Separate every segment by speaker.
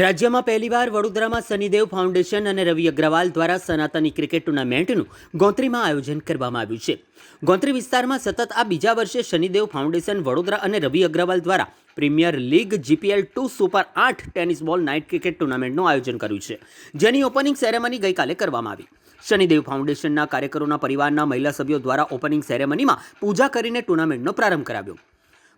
Speaker 1: રાજ્યમાં પહેલીવાર વડોદરામાં શનિદેવ ફાઉન્ડેશન અને રવિ અગ્રવાલ દ્વારા સનાતની ક્રિકેટ ટુર્નામેન્ટનું ગોત્રીમાં આયોજન કરવામાં આવ્યું છે. ગોત્રી વિસ્તારમાં સતત આ બીજા વર્ષે શનિદેવ ફાઉન્ડેશન વડોદરા અને રવિ અગ્રવાલ દ્વારા premier league GPL2 super 8 tennis ball night cricket ટુર્નામેન્ટનું આયોજન કર્યું છે, જેની ઓપનિંગ સેરેમની ગઈકાલે કરવામાં આવી. શનિદેવ ફાઉન્ડેશનના કાર્યકરોના પરિવારના મહિલા સભ્યો દ્વારા ઓપનિંગ સેરેમનીમાં પૂજા કરીને ટુર્નામેન્ટનો પ્રારંભ કરાવ્યો.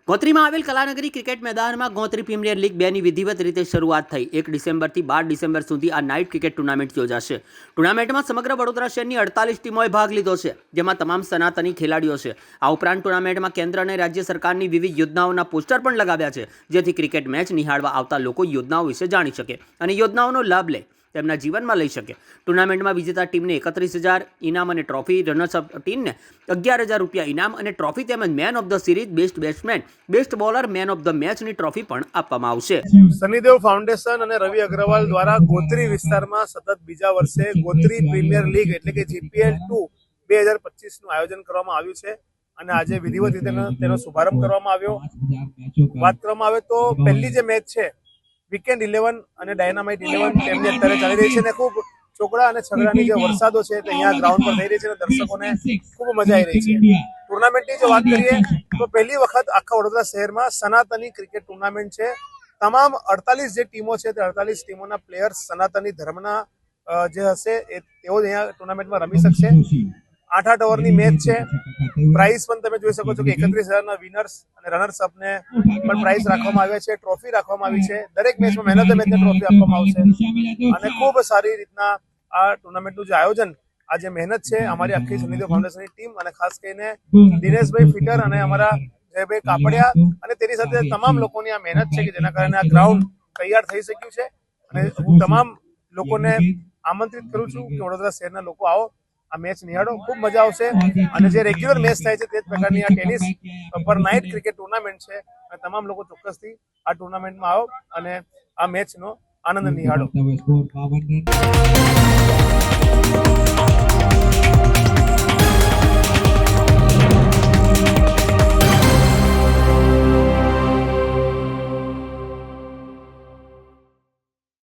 Speaker 1: ગોત્રીમાં આવેલ કલાનગરી ક્રિકેટ મેદાનમાં ગોત્રી પ્રીમિયર લીગ 2ની વિધિવત રીતે શરૂઆત થઈ. 1 ડિસેમ્બરથી 12 ડિસેમ્બર સુધી આ નાઇટ ક્રિકેટ ટુર્નામેન્ટ યોજાશે. ટુર્નામેન્ટમાં સમગ્ર વડોદરા શહેરની 48 ટીમોએ ભાગ લીધો છે, જેમાં તમામ સનાતની ખેલાડીઓ છે. આ ઉપરાંત ટુર્નામેન્ટમાં કેન્દ્ર અને રાજ્ય સરકારની વિવિધ યોજનાઓના પોસ્ટર પણ લગાવ્યા છે, જેથી ક્રિકેટ મેચ નિહાળવા આવતા લોકો યોજનાઓ વિશે જાણી શકે અને યોજનાઓનો લાભ લે તેમના જીવનમાં લઈ શકે. ટુર્નામેન્ટમાં વિજેતા ટીમને 31,000 ઇનામ અને ટ્રોફી, રનર્સઅપ ટીમને 11,000 રૂપિયા ઇનામ અને ટ્રોફી તેમજ man of the series, best batsman, best bowler, man of the મેચની ટ્રોફી પણ આપવામાં આવશે.
Speaker 2: શનિદેવ ફાઉન્ડેશન અને રવિ અગ્રવાલ દ્વારા ગોત્રી વિસ્તારમાં સતત બીજા વર્ષે ગોત્રી પ્રીમિયર લીગ એટલે કે GPL2 2025નું આયોજન કરવામાં આવ્યું છે અને આજે વિધિવત રીતે તેનો શુભારંભ કરવામાં આવ્યો. વાત કરવામાં આવે તો પહેલી જે મેચ છે વીકેન્ડ 11 અને ડાયનામાઇટ 11 તેમની અત્યારે ચાલી રહી છે અને ખૂબ ચોકડા અને છગડાની જે વરસાદો છે તે અહીંયા ગ્રાઉન્ડ પર થઈ રહી છે અને દર્શકોને ખૂબ મજા આવી રહી છે. ટુર્નામેન્ટની જો વાત કરીએ તો પહેલી વખત આખા વડોદરા શહેરમાં સનાતની ક્રિકેટ ટુર્નામેન્ટ છે. તમામ 48 જે ટીમો છે તે 48 ટીમોના પ્લેયર્સ સનાતની ધર્મના જે હશે એ તેઓ અહીંયા ટુર્નામેન્ટમાં રમી શકશે. 8 ઓવરની મેચ છે. પ્રાઇઝ પણ તમે જોઈ શકો છો કે 31,000ના વિનર્સ અને રનર્સઅપને પણ પ્રાઇઝ રાખવામાં આવ્યા છે, ટ્રોફી રાખવામાં આવી છે. દરેક મેચમાં મેન ઓફ ધ મેચની ટ્રોફી આપવામાં આવશે અને ખૂબ સારી રીતના આ ટુર્નામેન્ટનું જે આયોજન, આ જે મહેનત છે અમારી આખી શનિદેવ ફાઉન્ડેશનની ટીમ અને ખાસ કરીને દિનેશભાઈ ફિટર અને અમારા જયભાઈ કાપડિયા અને તેની સાથે તમામ લોકોની આ મહેનત છે કે જેના કારણે આ ગ્રાઉન્ડ તૈયાર થઈ શક્યું છે. અને હું તમામ લોકોને આમંત્રિત કરું છું કે વડોદરા શહેરના લોકો આવો, આ મેચ નિહાળો, ખૂબ મજા આવશે. અને જે રેગ્યુલર મેચ થાય છે તે જ પ્રકારની આ ટેનિસ પર નાઇટ ક્રિકેટ ટુર્નામેન્ટ છે અને તમામ લોકો ચોક્કસથી આ ટુર્નામેન્ટમાં આવો અને આ મેચનો આનંદ નિહાળો.